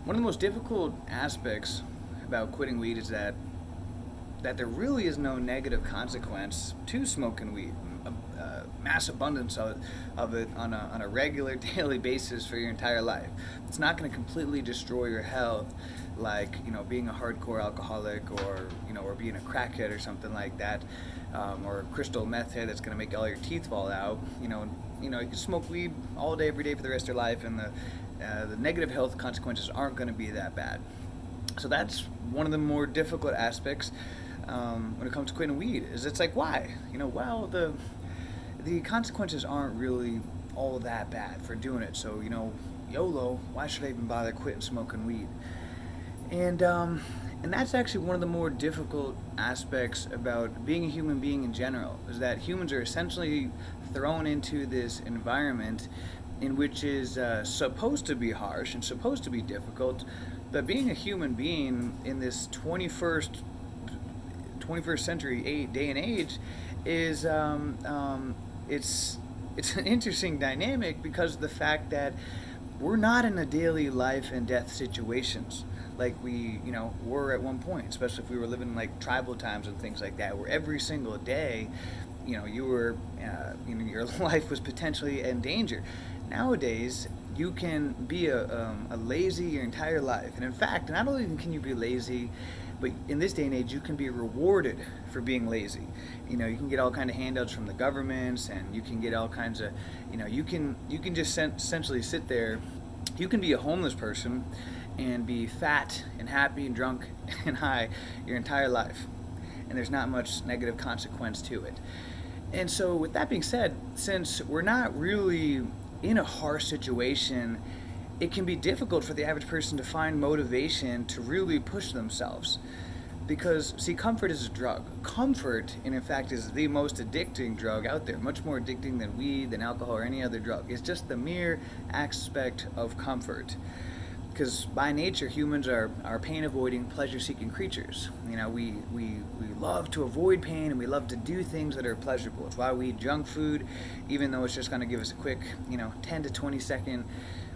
one of the most difficult aspects about quitting weed is that there really is no negative consequence to smoking weed. A mass abundance of it on a regular daily basis for your entire life. It's not going to completely destroy your health, like being a hardcore alcoholic, or being a crackhead or something like that, or a crystal meth head that's going to make all your teeth fall out. You can smoke weed all day every day for the rest of your life, and the negative health consequences aren't going to be that bad. So that's one of the more difficult aspects when it comes to quitting weed. Is it's like, why? Well, the consequences aren't really all that bad for doing it. So YOLO. Why should I even bother quitting smoking weed? And that's actually one of the more difficult aspects about being a human being in general. Is that humans are essentially thrown into this environment in which is supposed to be harsh and supposed to be difficult, but being a human being in this 21st century day and age is it's an interesting dynamic because of the fact that we're not in a daily life and death situations like we were at one point, especially if we were living in like tribal times and things like that, where every single day you were your life was potentially in danger. Nowadays you can be a lazy your entire life, and in fact, not only can you be lazy, but in this day and age you can be rewarded for being lazy. You can get all kind of handouts from the governments, and you can get all kinds of you can just essentially sit there. You can be a homeless person and be fat and happy and drunk and high your entire life, and there's not much negative consequence to it. And so with that being said, since we're not really in a harsh situation, it can be difficult for the average person to find motivation to really push themselves. Because, see, comfort is a drug. Comfort, and in fact, is the most addicting drug out there, much more addicting than weed, than alcohol, or any other drug. It's just the mere aspect of comfort. Because by nature, humans are pain-avoiding, pleasure-seeking creatures. We love to avoid pain, and we love to do things that are pleasurable. It's why we eat junk food, even though it's just going to give us a quick, 10 to 20 second,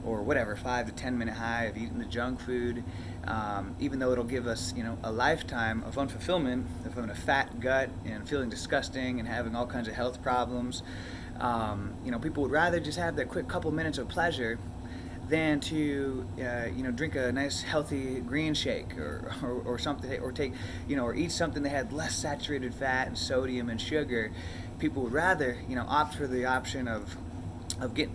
or whatever, 5 to 10 minute high of eating the junk food. Even though it'll give us, a lifetime of unfulfillment, of having a fat gut and feeling disgusting and having all kinds of health problems. People would rather just have that quick couple minutes of pleasure than to drink a nice healthy green shake or something, or take or eat something that had less saturated fat and sodium and sugar. People would rather opt for the option of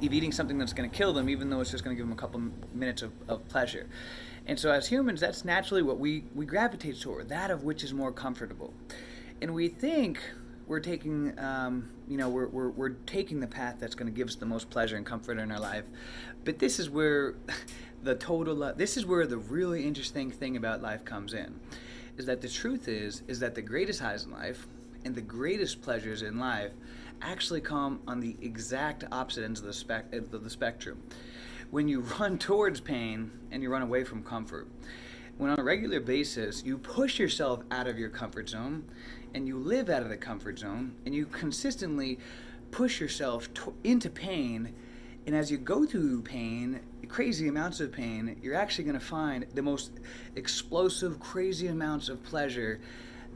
eating something that's going to kill them, even though it's just going to give them a couple minutes of pleasure. And so as humans, that's naturally what we gravitate toward, that of which is more comfortable. And we think we're taking we're taking the path that's going to give us the most pleasure and comfort in our life. But this is where this is where the really interesting thing about life comes in, is that the truth is that the greatest highs in life and the greatest pleasures in life actually come on the exact opposite ends of the spectrum. When you run towards pain and you run away from comfort, when on a regular basis you push yourself out of your comfort zone and you live out of the comfort zone and you consistently push yourself into pain, and as you go through pain, crazy amounts of pain, you're actually going to find the most explosive, crazy amounts of pleasure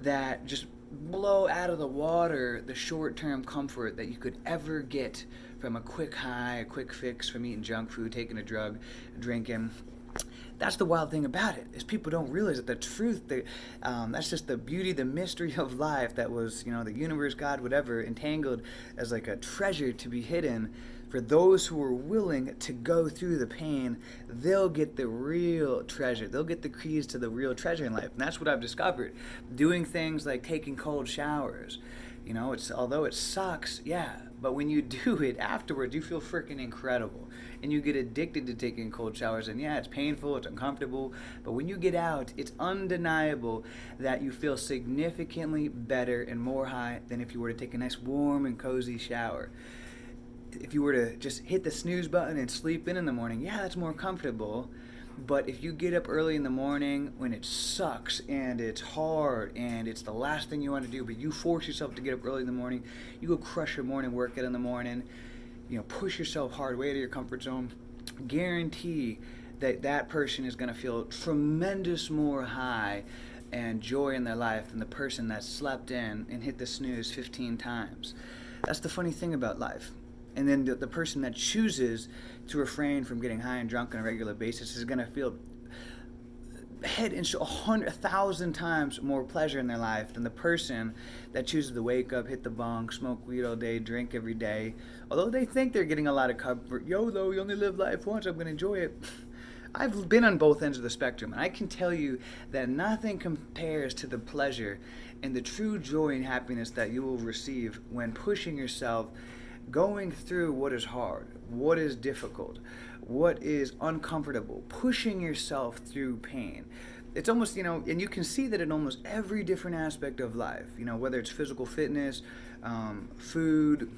that just blow out of the water the short-term comfort that you could ever get from a quick high, a quick fix from eating junk food, taking a drug, drinking. That's the wild thing about it, is people don't realize that the truth, that's just the beauty, the mystery of life that was, the universe, God, whatever, entangled as like a treasure to be hidden. For those who are willing to go through the pain, they'll get the real treasure. They'll get the keys to the real treasure in life. And that's what I've discovered. Doing things like taking cold showers. Although it sucks, yeah, but when you do it afterwards, you feel freaking incredible. And you get addicted to taking cold showers, and yeah, it's painful, it's uncomfortable, but when you get out, it's undeniable that you feel significantly better and more high than if you were to take a nice warm and cozy shower. If you were to just hit the snooze button and sleep in the morning, yeah, that's more comfortable. But if you get up early in the morning when it sucks and it's hard and it's the last thing you want to do, but you force yourself to get up early in the morning, you go crush your morning workout in the morning, push yourself hard way out of your comfort zone, guarantee that person is going to feel tremendous more high and joy in their life than the person that slept in and hit the snooze 15 times. That's the funny thing about life. And then the person that chooses to refrain from getting high and drunk on a regular basis is going to feel head and 1,000 times more pleasure in their life than the person that chooses to wake up, hit the bong, smoke weed all day, drink every day. Although they think they're getting a lot of comfort, YOLO, you only live life once, I'm going to enjoy it. I've been on both ends of the spectrum, and I can tell you that nothing compares to the pleasure and the true joy and happiness that you will receive when pushing yourself, going through what is hard, what is difficult, what is uncomfortable, pushing yourself through pain. It's almost, and you can see that in almost every different aspect of life, whether it's physical fitness, food,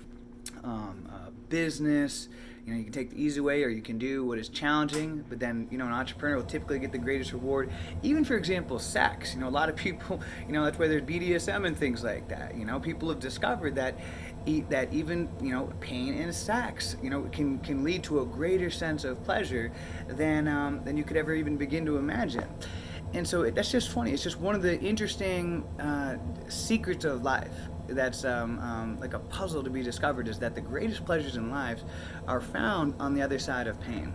business. You can take the easy way, or you can do what is challenging, but then, an entrepreneur will typically get the greatest reward. Even, for example, sex. A lot of people, that's why there's BDSM and things like that. People have discovered that even, pain in sex, can lead to a greater sense of pleasure than you could ever even begin to imagine. And so that's just funny. It's just one of the interesting secrets of life that's like a puzzle to be discovered, is that the greatest pleasures in life are found on the other side of pain.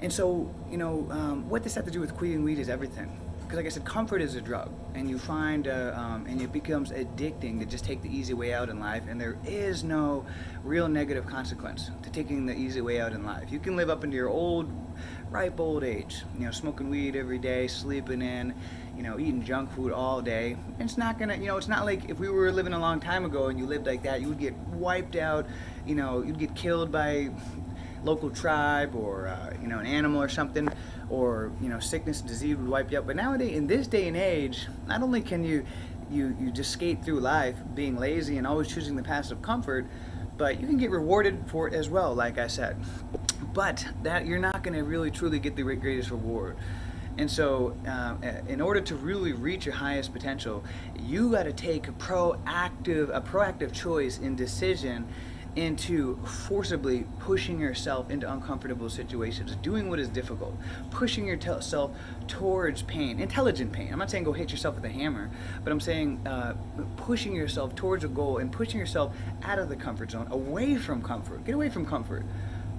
And so, what this has to do with quitting weed is everything. Because like I said, comfort is a drug, and you find, and it becomes addicting to just take the easy way out in life, and there is no real negative consequence to taking the easy way out in life. You can live up into your ripe old age, smoking weed every day, sleeping in, eating junk food all day. And it's not gonna, it's not like if we were living a long time ago and you lived like that, you would get wiped out, you'd get killed by local tribe or an animal or something, or sickness and disease would wipe you out. But nowadays, in this day and age, not only can you just skate through life being lazy and always choosing the path of comfort, but you can get rewarded for it as well, like I said. But that you're not going to really truly get the greatest reward. And so, in order to really reach your highest potential, you got to take a proactive choice and decision into forcibly pushing yourself into uncomfortable situations, doing what is difficult, pushing yourself towards pain, intelligent pain. I'm not saying go hit yourself with a hammer, but I'm saying pushing yourself towards a goal and pushing yourself out of the comfort zone, away from comfort. Get away from comfort.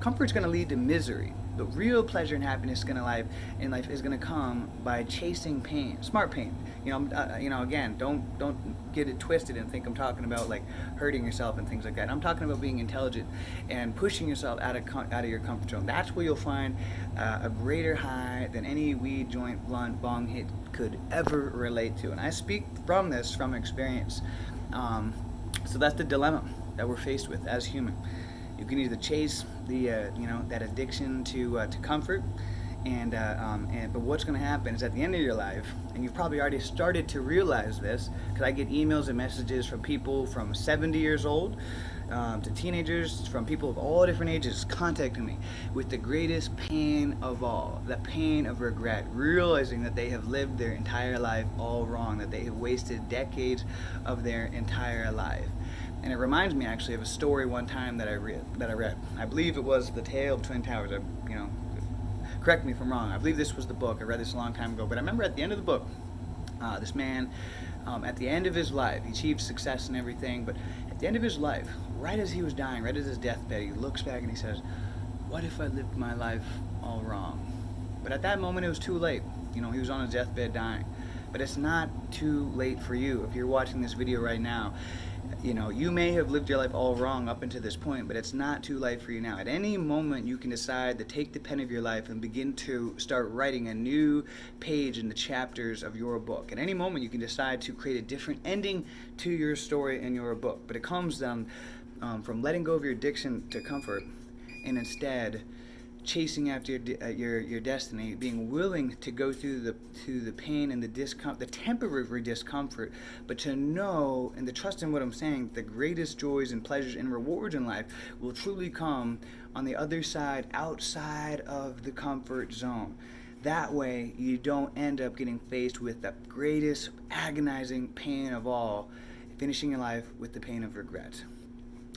Comfort's going to lead to misery. The real pleasure and happiness in life is going to come by chasing pain, smart pain. Again, don't get it twisted and think I'm talking about like hurting yourself and things like that. I'm talking about being intelligent and pushing yourself out of your comfort zone. That's where you'll find a greater high than any weed, joint, blunt, bong hit could ever relate to. And I speak from experience. So that's the dilemma that we're faced with as human. You can either chase that addiction to comfort, but what's going to happen is at the end of your life, and you've probably already started to realize this, because I get emails and messages from people from 70 years old to teenagers, from people of all different ages contacting me with the greatest pain of all, the pain of regret, realizing that they have lived their entire life all wrong, that they have wasted decades of their entire life. And it reminds me actually of a story one time that I read. I believe it was The Tale of Twin Towers. Correct me if I'm wrong. I believe this was the book. I read this a long time ago. But I remember at the end of the book, this man, at the end of his life, he achieved success and everything. But at the end of his life, right as he was dying, right at his deathbed, he looks back and he says, "What if I lived my life all wrong?" But at that moment, it was too late. He was on his deathbed dying. But it's not too late for you. If you're watching this video right now, you may have lived your life all wrong up until this point, but it's not too late for you now. At any moment, you can decide to take the pen of your life and begin to start writing a new page in the chapters of your book. At any moment, you can decide to create a different ending to your story in your book. But it comes from letting go of your addiction to comfort and instead chasing after your destiny, being willing to go through the pain and the temporary discomfort, but to know and to trust in what I'm saying, the greatest joys and pleasures and rewards in life will truly come on the other side, outside of the comfort zone. That way, you don't end up getting faced with the greatest agonizing pain of all, finishing your life with the pain of regret.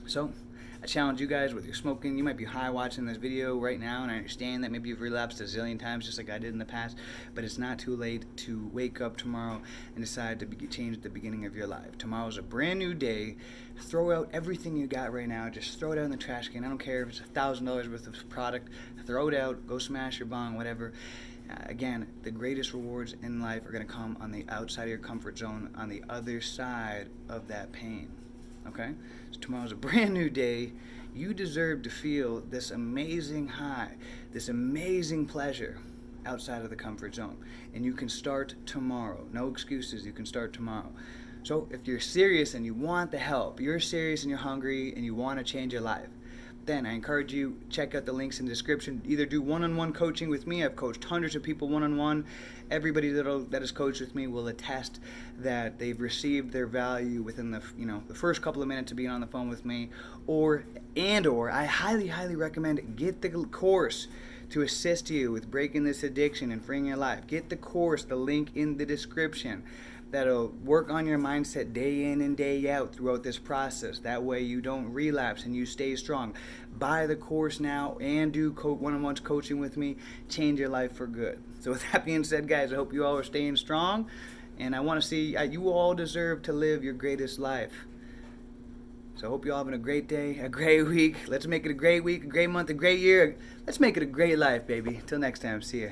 So, I challenge you guys with your smoking. You might be high watching this video right now, and I understand that maybe you've relapsed a zillion times just like I did in the past, but it's not too late to wake up tomorrow and decide to change the beginning of your life. Tomorrow's a brand new day. Throw out everything you got right now. Just throw it out in the trash can. I don't care if it's $1,000 worth of product. Throw it out. Go smash your bong, whatever. Again, the greatest rewards in life are going to come on the outside of your comfort zone, on the other side of that pain. Okay? So tomorrow's a brand new day. You deserve to feel this amazing high, this amazing pleasure outside of the comfort zone. And you can start tomorrow. No excuses. You can start tomorrow. So if you're serious and you want the help, you're serious and you're hungry and you want to change your life, then I encourage you, check out the links in the description. Either do one-on-one coaching with me. I've coached hundreds of people one-on-one. Everybody that has coached with me will attest that they've received their value within the first couple of minutes of being on the phone with me. Or I highly recommend get the course to assist you with breaking this addiction and freeing your life. Get the course, the link in the description. That'll work on your mindset day in and day out throughout this process. That way you don't relapse and you stay strong. Buy the course now and do one-on-one coaching with me. Change your life for good. So with that being said, guys, I hope you all are staying strong. And I want to see you all deserve to live your greatest life. So I hope you all having a great day, a great week. Let's make it a great week, a great month, a great year. Let's make it a great life, baby. Till next time, see ya.